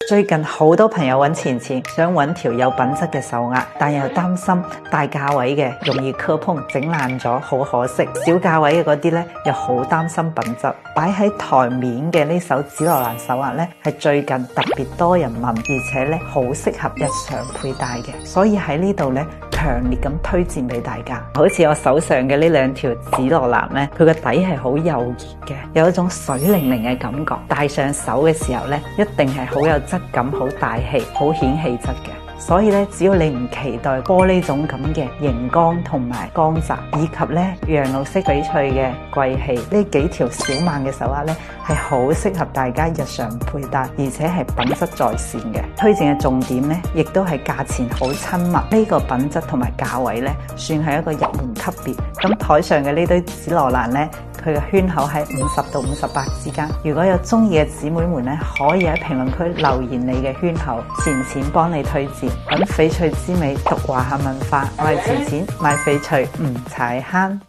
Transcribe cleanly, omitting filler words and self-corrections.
最近好多朋友揾錢錢，想揾條有品質嘅手鐲，但又擔心大價位嘅容易磕碰整爛咗，好可惜。小價位嘅嗰啲呢，又好擔心品質。擺喺台面嘅呢手紫羅蘭手鐲呢，係最近特別多人問，而且呢好適合日常佩戴嘅，所以喺呢度呢，強烈咁推薦俾大家。好似我手上嘅呢兩條紫羅蘭呢，佢個底係好幼熱嘅，有一種水靈靈嘅感覺，戴上手嘅時候呢，一定係好有質感、好大氣、好顯氣質嘅。所以咧，只要你唔期待玻璃種咁嘅熒光同埋光澤，以及咧羊綠色翡翠嘅貴氣，呢幾條小碼嘅手鐲咧係好適合大家日常佩戴，而且係品質在線嘅。推薦嘅重點咧，亦都係價錢好親民，呢個品質同埋價位咧，算係一個入門級別。咁台上嘅呢堆紫羅蘭咧，佢嘅圈口喺50到58之間。如果有中意嘅姊妹們咧，可以喺評論區留言你嘅圈口，錢錢幫你推薦。揾翡翠之美，讀華夏文化，我係錢錢，買翡翠唔踩坑。